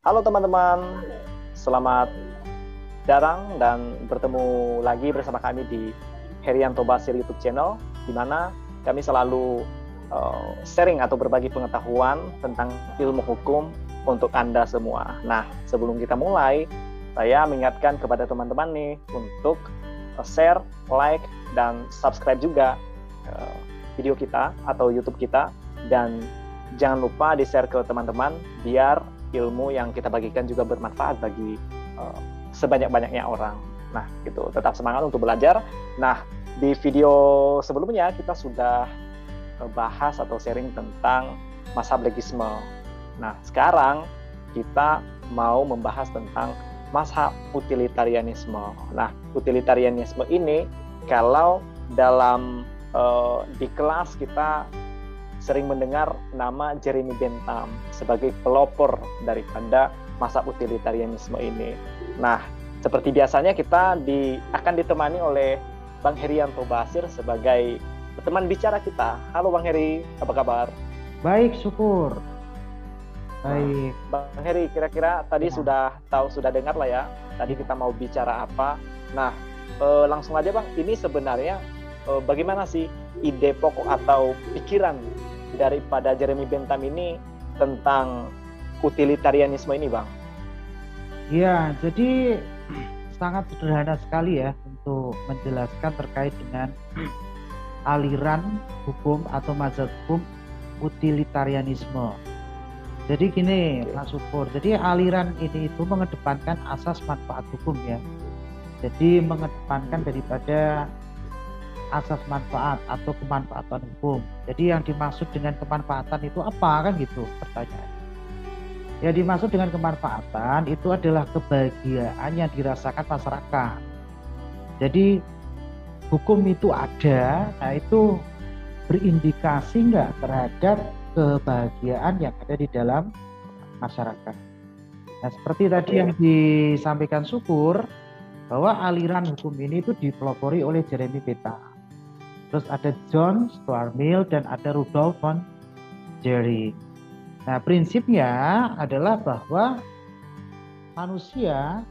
Halo teman-teman, selamat datang dan bertemu lagi bersama kami di Herianto Basir YouTube channel, di mana kami selalu sharing atau berbagi pengetahuan tentang ilmu hukum untuk Anda semua. Nah, sebelum kita mulai, saya mengingatkan kepada teman-teman nih untuk share, like, dan subscribe juga video kita atau YouTube kita, dan jangan lupa di-share ke teman-teman biar ilmu yang kita bagikan juga bermanfaat bagi sebanyak-banyaknya orang. Nah, gitu. Tetap semangat untuk belajar. Nah, di video sebelumnya kita sudah bahas atau sharing tentang mazhab legisme. Nah, sekarang kita mau membahas tentang mazhab utilitarianisme. Nah, utilitarianisme ini kalau dalam di kelas kita sering mendengar nama Jeremy Bentham sebagai pelopor daripada mazhab utilitarianisme ini. Nah, seperti biasanya kita akan ditemani oleh Bang Herianto Basir sebagai teman bicara kita. Halo Bang Heri, apa kabar? Baik, syukur. Baik. Bang Heri, kira-kira tadi sudah dengar lah ya. Tadi kita mau bicara apa. Nah, langsung aja Bang, ini sebenarnya bagaimana sih ide pokok atau pikiran daripada Jeremy Bentham ini tentang utilitarianisme ini, Bang? Ya, jadi sangat sederhana sekali ya untuk menjelaskan terkait dengan aliran hukum atau mazhab hukum utilitarianisme. Jadi gini, Mas Syukur. Jadi aliran ini itu mengedepankan asas manfaat hukum ya. Jadi mengedepankan daripada asas manfaat atau kemanfaatan hukum. Jadi yang dimaksud dengan kemanfaatan itu apa, kan gitu pertanyaan. Ya, dimaksud dengan kemanfaatan itu adalah kebahagiaan yang dirasakan masyarakat. Jadi hukum itu ada, nah itu berindikasi nggak terhadap kebahagiaan yang ada di dalam masyarakat. Nah, seperti tadi yang disampaikan Syukur, bahwa aliran hukum ini itu dipelopori oleh Jeremy Bentham. Terus ada John Stuart Mill dan ada Rudolf von Jhering. Nah, prinsipnya adalah bahwa manusia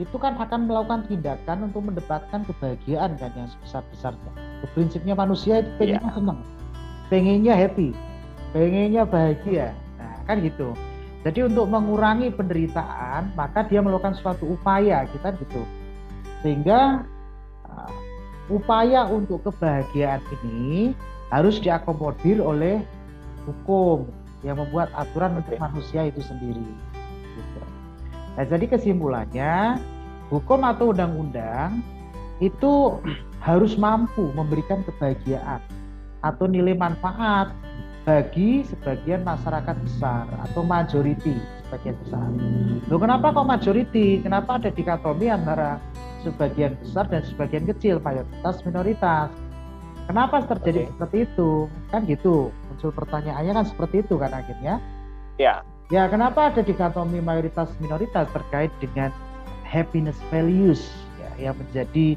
itu kan akan melakukan tindakan untuk mendapatkan kebahagiaan kan yang sebesar-besarnya. Prinsipnya manusia itu pengennya senang, pengennya happy, pengennya bahagia. Nah, kan gitu. Jadi untuk mengurangi penderitaan, maka dia melakukan suatu upaya, kita gitu. Sehingga upaya untuk kebahagiaan ini harus diakomodir oleh hukum yang membuat aturan untuk manusia itu sendiri. Gitu. Nah, jadi kesimpulannya, hukum atau undang-undang itu harus mampu memberikan kebahagiaan atau nilai manfaat bagi sebagian masyarakat besar atau majority sebagian besar. Loh, kenapa kok majority? Kenapa ada dikotomi antara sebagian besar dan sebagian kecil, mayoritas minoritas? Kenapa terjadi seperti itu? Kan gitu, muncul pertanyaannya kan seperti itu kan akhirnya. Ya. Ya, kenapa ada dikotomi mayoritas minoritas terkait dengan happiness values ya, yang menjadi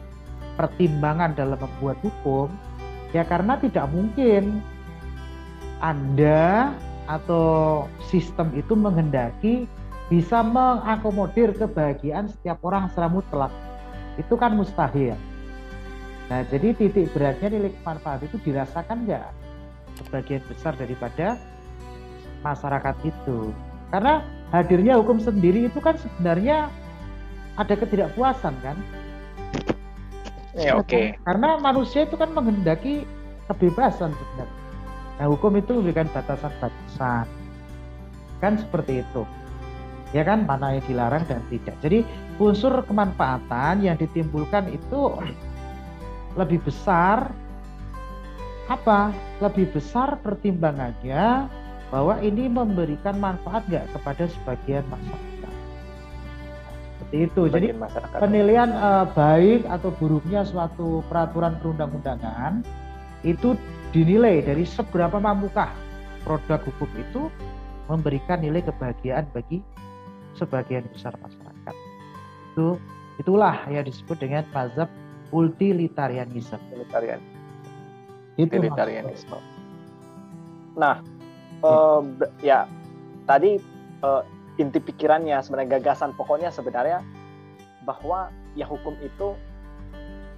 pertimbangan dalam membuat hukum? Ya karena tidak mungkin Anda atau sistem itu menghendaki bisa mengakomodir kebahagiaan setiap orang secara mutlak. Itu kan mustahil. Nah, jadi titik beratnya nilai manfaat itu dirasakan nggak sebagian besar daripada masyarakat itu. Karena hadirnya hukum sendiri itu kan sebenarnya ada ketidakpuasan kan. Ya, oke. Karena manusia itu kan menghendaki kebebasan sebenarnya. Nah, hukum itu memberikan batasan-batasan. Kan seperti itu. Ya kan, mana yang dilarang dan tidak. Jadi unsur kemanfaatan yang ditimbulkan itu lebih besar apa? Lebih besar pertimbangannya bahwa ini memberikan manfaat nggak kepada sebagian masyarakat. Seperti itu. Jadi penilaian baik atau buruknya suatu peraturan perundang-undangan itu dinilai dari seberapa mampukah produk hukum itu memberikan nilai kebahagiaan bagi sebagian besar masyarakat. Itulah yang disebut dengan mazhab utilitarianisme. Utilitarianisme. Nah, ya tadi inti pikirannya, sebenarnya gagasan pokoknya sebenarnya bahwa ya hukum itu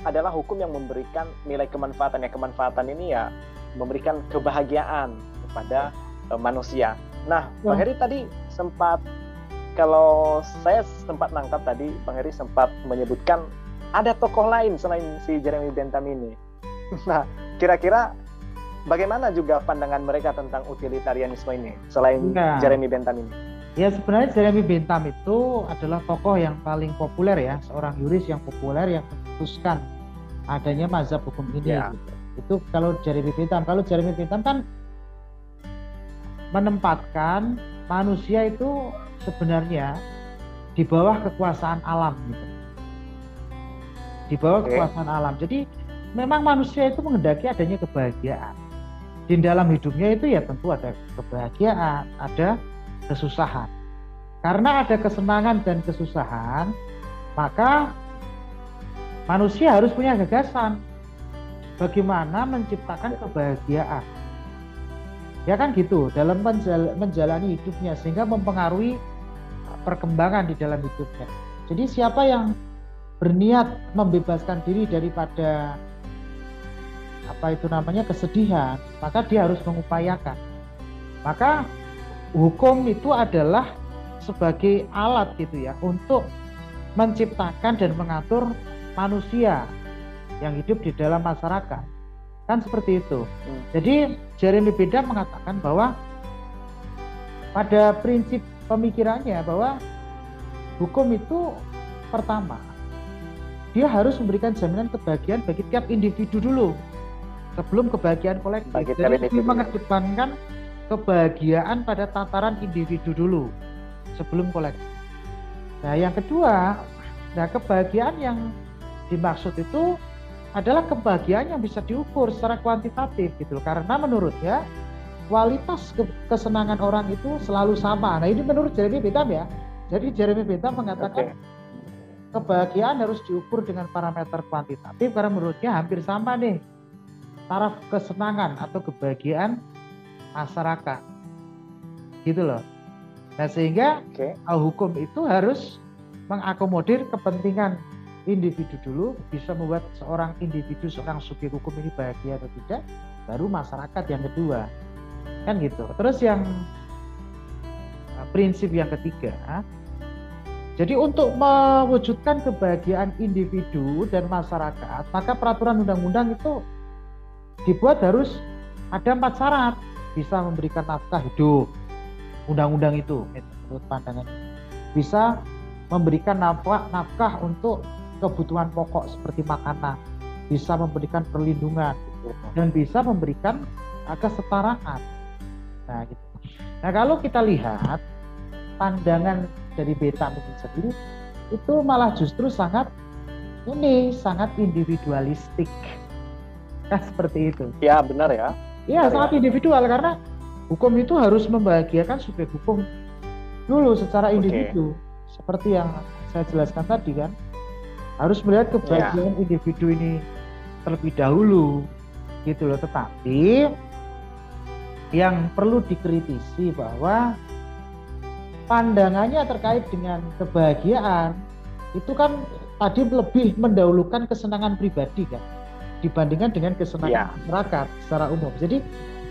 adalah hukum yang memberikan nilai kemanfaatan. Ya, kemanfaatan ini ya memberikan kebahagiaan kepada manusia. Nah, Bang Heri tadi sempat, kalau saya sempat nangkap tadi, Bang Heri sempat menyebutkan ada tokoh lain selain si Jeremy Bentham ini. Nah, kira-kira bagaimana juga pandangan mereka tentang utilitarianisme ini selain Jeremy Bentham ini? Ya, sebenarnya Jeremy Bentham itu adalah tokoh yang paling populer ya, seorang yuris yang populer yang memutuskan adanya mazhab hukum ini. Ya. Gitu. Itu kalau Jeremy Bentham. Kalau Jeremy Bentham kan menempatkan manusia itu sebenarnya di bawah kekuasaan alam gitu. Di bawah kekuasaan alam. Jadi memang manusia itu menghendaki adanya kebahagiaan. Di dalam hidupnya itu ya tentu ada kebahagiaan, ada kesusahan. Karena ada kesenangan dan kesusahan, maka manusia harus punya gagasan bagaimana menciptakan kebahagiaan. Ya kan gitu, dalam menjalani hidupnya sehingga mempengaruhi perkembangan di dalam hidupnya. Jadi siapa yang berniat membebaskan diri daripada kesedihan, maka dia harus mengupayakan. Maka hukum itu adalah sebagai alat gitu ya untuk menciptakan dan mengatur manusia yang hidup di dalam masyarakat. Kan seperti itu. Jadi Jeremy Bentham mengatakan bahwa pada prinsip pemikirannya bahwa hukum itu pertama dia harus memberikan jaminan kebahagiaan bagi tiap individu dulu sebelum kebahagiaan kolektif. Jadi dia mengedepankan kebahagiaan pada tataran individu dulu sebelum kolektif. Nah, yang kedua, kebahagiaan yang dimaksud itu adalah kebahagiaan yang bisa diukur secara kuantitatif gitu. Karena menurutnya kualitas kesenangan orang itu selalu sama. Nah, ini menurut Jeremy Bentham ya. Jadi Jeremy Bentham mengatakan kebahagiaan harus diukur dengan parameter kuantitatif karena menurutnya hampir sama nih taraf kesenangan atau kebahagiaan masyarakat gitu loh. Nah, sehingga hukum itu harus mengakomodir kepentingan individu dulu, bisa membuat seorang individu, seorang subjek hukum ini bahagia atau tidak, baru masyarakat yang kedua kan gitu. Terus yang prinsip yang ketiga, jadi untuk mewujudkan kebahagiaan individu dan masyarakat, maka peraturan undang-undang itu dibuat harus ada 4 syarat. Bisa memberikan nafkah hidup, undang-undang itu menurut pandangan. Bisa memberikan nafkah untuk kebutuhan pokok seperti makanan, bisa memberikan perlindungan, dan bisa memberikan kesetaraan. Nah, gitu. Nah, kalau kita lihat pandangan dari Bentham itu sendiri, itu malah justru sangat individualistik. Nah, seperti itu. Ya, benar ya. Iya, sangat individual karena hukum itu harus membahagiakan subjek hukum dulu secara individu. Seperti yang saya jelaskan tadi kan, harus melihat kebahagiaan individu ini terlebih dahulu gitu loh. Tetapi yang perlu dikritisi bahwa pandangannya terkait dengan kebahagiaan itu kan tadi lebih mendahulukan kesenangan pribadi kan dibandingkan dengan kesenangan masyarakat secara umum. Jadi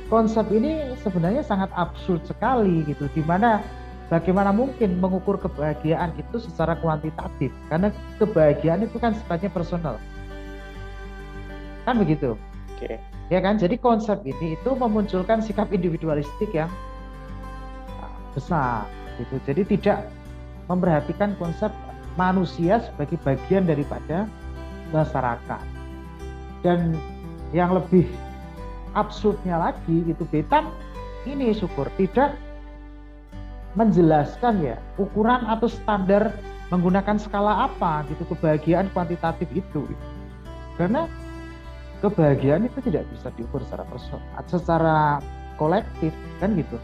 konsep ini sebenarnya sangat absurd sekali gitu, di mana bagaimana mungkin mengukur kebahagiaan itu secara kuantitatif, karena kebahagiaan itu kan sifatnya personal kan begitu. Ya kan, jadi konsep ini itu memunculkan sikap individualistik yang besar gitu. Jadi tidak memperhatikan konsep manusia sebagai bagian daripada masyarakat. Dan yang lebih absurdnya lagi gitu, Bentham ini syukur tidak menjelaskan ya ukuran atau standar menggunakan skala apa gitu kebahagiaan kuantitatif itu. Karena kebahagiaan itu tidak bisa diukur secara personal, secara kolektif kan gitu.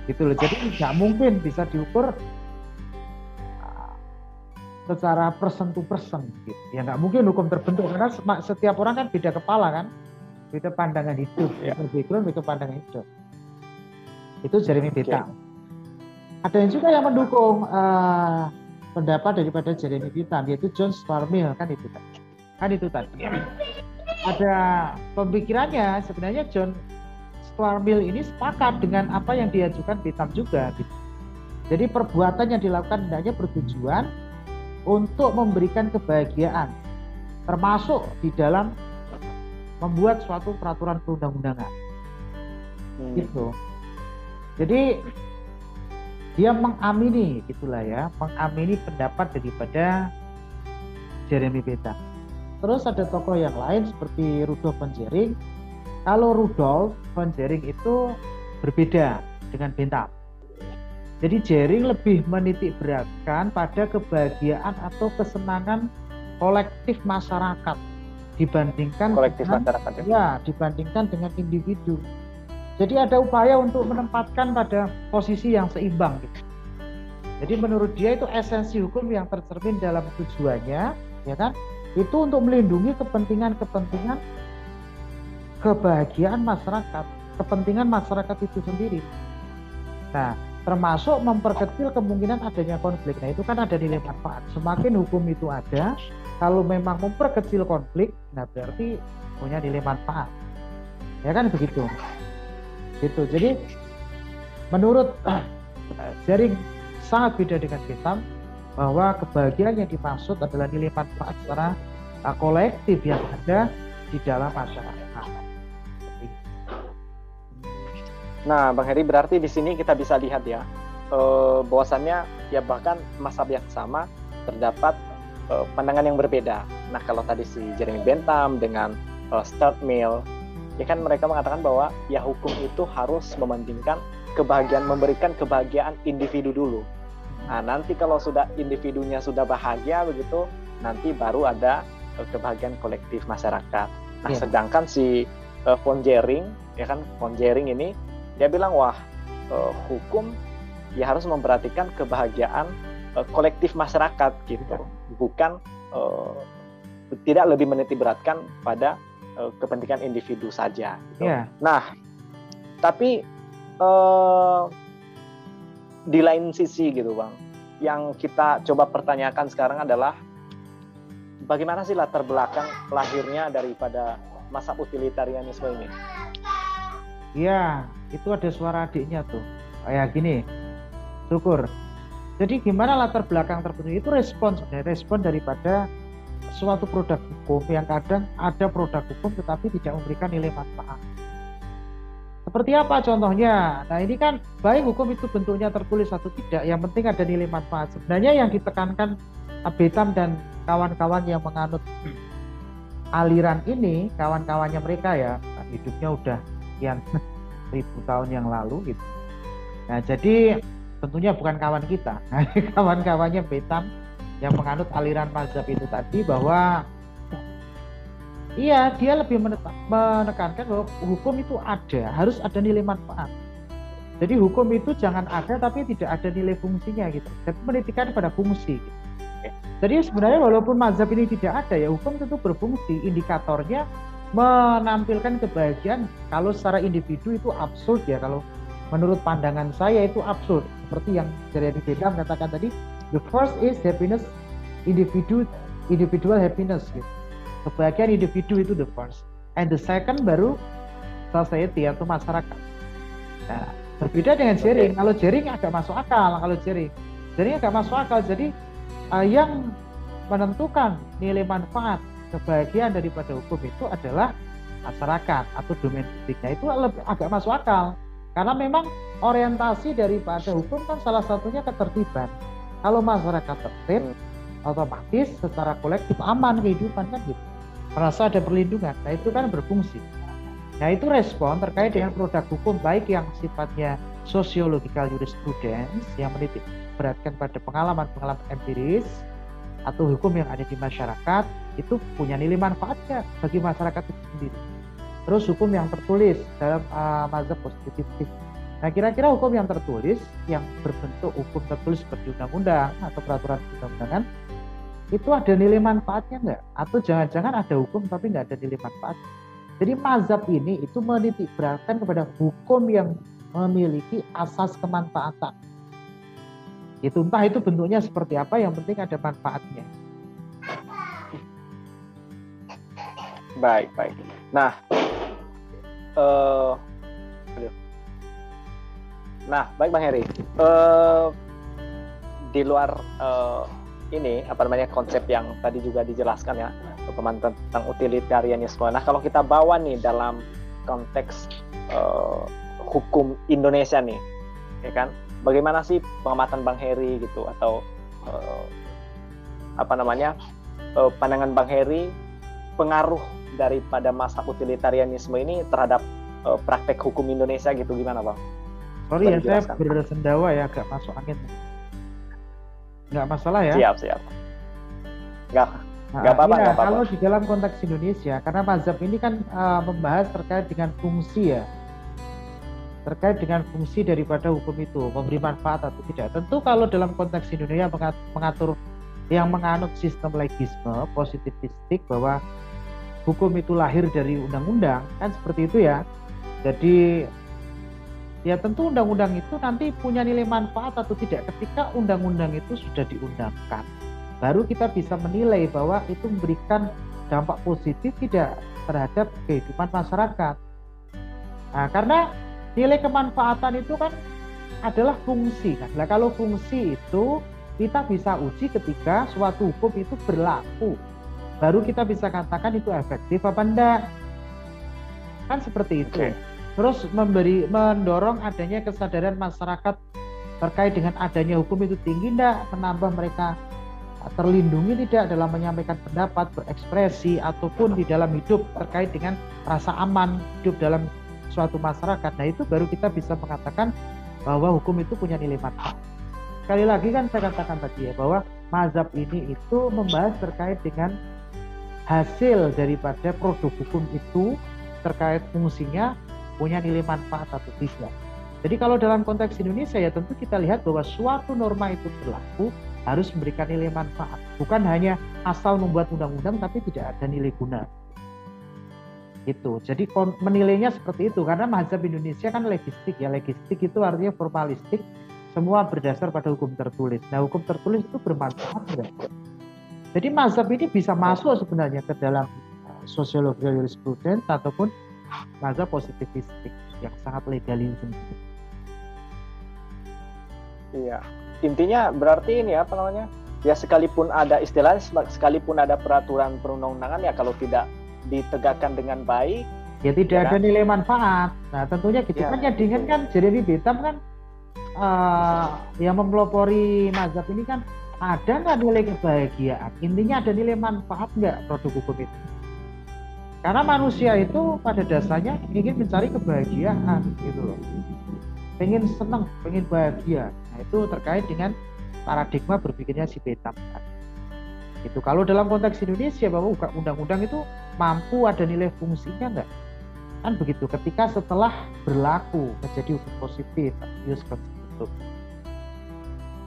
Gitu loh. Jadi nggak mungkin bisa diukur secara person to person gitu. Ya nggak mungkin hukum terbentuk karena setiap orang kan beda kepala kan, beda pandangan hidup, beda background, beda pandangan hidup. Itu Jeremy Bentham. Ada yang juga yang mendukung pendapat daripada Jeremy Bentham, yaitu John Stuart Mill, kan itu tadi. Ada pemikirannya sebenarnya John Stuart Mill ini sepakat dengan apa yang diajukan Bentham juga gitu. Jadi perbuatan yang dilakukan hendaknya bertujuan untuk memberikan kebahagiaan, termasuk di dalam membuat suatu peraturan perundang-undangan. Gitu. Jadi dia mengamini pendapat daripada Jeremy Bentham. Terus ada tokoh yang lain seperti Rudolf von Jhering. Kalau Rudolf von Jhering itu berbeda dengan Bentham. Jadi Jhering lebih menitik beratkan pada kebahagiaan atau kesenangan kolektif masyarakat dibandingkan dengan individu. Jadi ada upaya untuk menempatkan pada posisi yang seimbang gitu. Jadi menurut dia itu esensi hukum yang tercermin dalam tujuannya, ya kan? Itu untuk melindungi kepentingan kebahagiaan masyarakat, kepentingan masyarakat itu sendiri. Nah, termasuk memperkecil kemungkinan adanya konflik. Nah, itu kan ada nilai manfaat. Semakin hukum itu ada, kalau memang memperkecil konflik, nah berarti punya nilai manfaat. Ya kan begitu. Gitu. Jadi menurut Jhering sangat beda dengan Bentham, bahwa kebahagiaan yang dimaksud adalah nilai manfaat secara kolektif yang ada di dalam masyarakat. Nah, Bang Heri, berarti di sini kita bisa lihat ya, bahwasannya ya bahkan mazhab yang sama terdapat pandangan yang berbeda. Nah, kalau tadi si Jeremy Bentham dengan Stuart Mill, ya kan mereka mengatakan bahwa ya hukum itu harus mementingkan memberikan kebahagiaan individu dulu. Nah, nanti kalau sudah individunya sudah bahagia begitu, nanti baru ada kebahagiaan kolektif masyarakat. Nah, sedangkan si von Jhering, ya kan, von Jhering ini dia bilang wah, hukum ya harus memperhatikan kebahagiaan kolektif masyarakat gitu, bukan tidak lebih menitik beratkan pada kepentingan individu saja. Gitu. Nah, tapi di lain sisi gitu Bang, yang kita coba pertanyakan sekarang adalah bagaimana sih latar belakang lahirnya daripada mazhab utilitarianisme ini? Iya, itu ada suara adiknya tuh. Kayak gini, syukur. Jadi gimana latar belakang tertentu itu respon daripada suatu produk hukum yang kadang ada produk hukum tetapi tidak memberikan nilai manfaat. Seperti apa contohnya? Nah, ini kan baik hukum itu bentuknya tertulis atau tidak, yang penting ada nilai manfaat. Sebenarnya yang ditekankan Bentham dan kawan-kawan yang menganut aliran ini, kawan-kawannya mereka ya, hidupnya udah sekian 1000 tahun yang lalu gitu. Nah, jadi tentunya bukan kawan kita. Nah, kawan-kawannya Bentham yang menganut aliran mazhab itu tadi, bahwa iya, dia lebih menekankan bahwa hukum itu harus ada nilai manfaat. Jadi hukum itu jangan ada tapi tidak ada nilai fungsinya gitu. Jadi menitikan pada fungsi gitu. Jadi sebenarnya walaupun mazhab ini tidak ada, ya hukum tentu berfungsi. Indikatornya menampilkan kebahagiaan. Kalau secara individu itu absurd ya, kalau menurut pandangan saya itu absurd. Seperti yang Jeremy Bentham katakan tadi, the first is happiness, individual happiness gitu. Kebahagiaan individu itu the first, and the second baru society atau masyarakat. Nah, berbeda dengan Jhering. Kalau Jhering agak masuk akal. Jadi yang menentukan nilai manfaat kebahagiaan daripada hukum itu adalah masyarakat atau domain publiknya. Itu agak masuk akal. Karena memang orientasi daripada hukum kan salah satunya ketertiban. Kalau masyarakat tertib, otomatis secara kolektif aman kehidupan kan gitu. Merasa ada perlindungan. Nah, itu kan berfungsi. Nah, itu respon terkait dengan produk hukum baik yang sifatnya sociological jurisprudence yang menitik beratkan pada pengalaman empiris atau hukum yang ada di masyarakat, itu punya nilai manfaatnya bagi masyarakat itu sendiri. Terus hukum yang tertulis dalam mazhab positifistik. Nah, kira-kira hukum yang tertulis yang berbentuk hukum tertulis seperti undang-undang atau peraturan undang-undangan itu ada nilai manfaatnya enggak? Atau jangan-jangan ada hukum tapi enggak ada nilai manfaat? Jadi mazhab ini itu menitik beratkan kepada hukum yang memiliki asas kemanfaatan. Itu entah itu bentuknya seperti apa, yang penting ada manfaatnya. Baik. Nah, baik Bang Heri. Di luar ini konsep yang tadi juga dijelaskan ya, pemahaman tentang utilitarianisme. Nah, kalau kita bawa nih dalam konteks hukum Indonesia nih, ya kan? Bagaimana sih pengamatan Bang Heri gitu, atau pandangan Bang Heri pengaruh daripada masa utilitarianisme ini terhadap praktek hukum Indonesia gitu, gimana Bang? Sorry ya, saya bersendawa ya, agak masuk angin. Nggak masalah ya? Siap. Nggak apa-apa. Kalau di dalam konteks Indonesia, karena mazhab ini kan membahas terkait dengan fungsi ya, terkait dengan fungsi daripada hukum itu, memberi manfaat atau tidak. Tentu kalau dalam konteks Indonesia mengatur yang menganut sistem legisme positivistik, bahwa hukum itu lahir dari undang-undang, kan seperti itu ya. Jadi ya tentu undang-undang itu nanti punya nilai manfaat atau tidak ketika undang-undang itu sudah diundangkan. Baru kita bisa menilai bahwa itu memberikan dampak positif tidak terhadap kehidupan masyarakat. Nah, karena nilai kemanfaatan itu kan adalah fungsi kan. Nah, kalau fungsi itu kita bisa uji ketika suatu hukum itu berlaku. Baru kita bisa katakan itu efektif apa enggak. Kan seperti itu. Okay. Terus mendorong adanya kesadaran masyarakat terkait dengan adanya hukum itu tinggi enggak, menambah mereka terlindungi tidak dalam menyampaikan pendapat, berekspresi, ataupun di dalam hidup terkait dengan rasa aman hidup dalam suatu masyarakat. Nah, itu baru kita bisa mengatakan bahwa hukum itu punya nilai manfaat. Sekali lagi kan saya katakan tadi ya, bahwa mazhab ini itu membahas terkait dengan hasil daripada produk hukum itu terkait fungsinya punya nilai manfaat atau tidak. Jadi kalau dalam konteks Indonesia ya tentu kita lihat bahwa suatu norma itu berlaku harus memberikan nilai manfaat. Bukan hanya asal membuat undang-undang tapi tidak ada nilai guna. Itu. Jadi menilainya seperti itu, karena mazhab Indonesia kan legistik ya. Legistik itu artinya formalistik, semua berdasar pada hukum tertulis. Nah, hukum tertulis itu bermanfaat enggak? Jadi mazhab ini bisa masuk sebenarnya ke dalam sosiologi jurisprudens ataupun mazhab positivistik yang sangat legalisme. Iya. Intinya berarti ini ya sekalipun ada istilahnya, sekalipun ada peraturan perundang-undangan ya kalau tidak ditegakkan dengan baik ya tidak ada nilai manfaat. Nah, tentunya gitu ya, kan jadinya kan Jeremy Bentham kan yang mempelopori mazhab ini kan ada nggak nilai kebahagiaan? Intinya ada nilai manfaat nggak produk hukum itu? Karena manusia itu pada dasarnya ingin mencari kebahagiaan gitu loh. Pengen senang, pengen bahagia. Nah, itu terkait dengan paradigma berpikirnya si Bentham. Itu kalau dalam konteks Indonesia bahwa undang-undang itu mampu ada nilai fungsinya enggak? Kan begitu. Ketika setelah berlaku menjadi hukum positif, use konstitusi.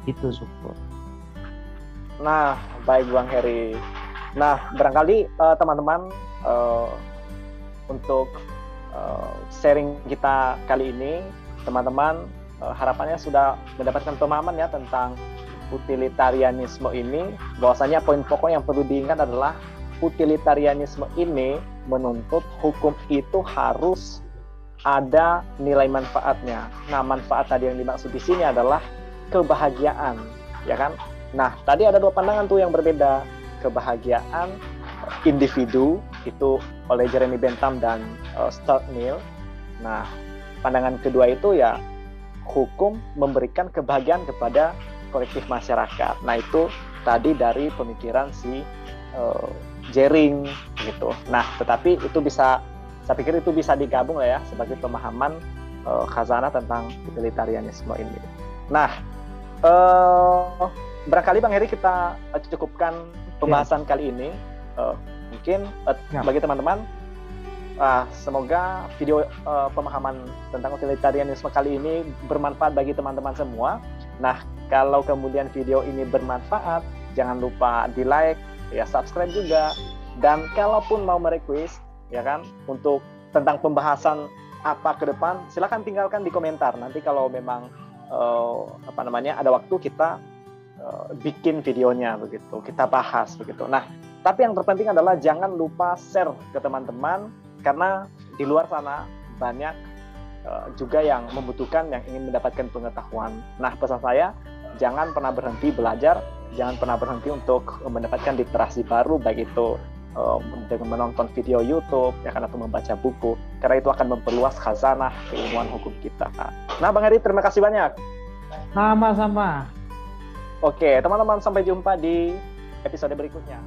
Itu syukur. Nah, baik Bang Heri. Nah, barangkali teman-teman untuk sharing kita kali ini, teman-teman harapannya sudah mendapatkan pemahaman ya tentang utilitarianisme ini, bahwasanya poin pokok yang perlu diingat adalah utilitarianisme ini menuntut hukum itu harus ada nilai manfaatnya. Nah, manfaat tadi yang dimaksud di sini adalah kebahagiaan, ya kan? Nah, tadi ada dua pandangan tuh yang berbeda, kebahagiaan individu itu oleh Jeremy Bentham dan Stuart Mill. Nah, pandangan kedua itu ya hukum memberikan kebahagiaan kepada kolektif masyarakat. Nah, itu tadi dari pemikiran si Jering gitu. Nah, tetapi itu bisa, saya pikir itu bisa digabung lah ya sebagai pemahaman khazanah tentang utilitarianisme ini. Nah, barangkali Bang Heri kita cukupkan pembahasan kali ini. Mungkin bagi teman-teman, semoga video pemahaman tentang utilitarianisme kali ini bermanfaat bagi teman-teman semua. Nah, kalau kemudian video ini bermanfaat, jangan lupa di like, ya subscribe juga. Dan kalaupun mau merequest, ya kan, untuk tentang pembahasan apa ke depan, silakan tinggalkan di komentar. Nanti kalau memang ada waktu kita bikin videonya begitu, kita bahas begitu. Nah, tapi yang terpenting adalah jangan lupa share ke teman-teman, karena di luar sana banyak juga yang membutuhkan, yang ingin mendapatkan pengetahuan. Nah, pesan saya, jangan pernah berhenti belajar, jangan pernah berhenti untuk mendapatkan literasi baru, baik itu dengan menonton video YouTube, ya kan, atau membaca buku, karena itu akan memperluas khazanah keilmuan hukum kita. Nah, Bang Heri, terima kasih banyak. Sama-sama. Oke, teman-teman, sampai jumpa di episode berikutnya.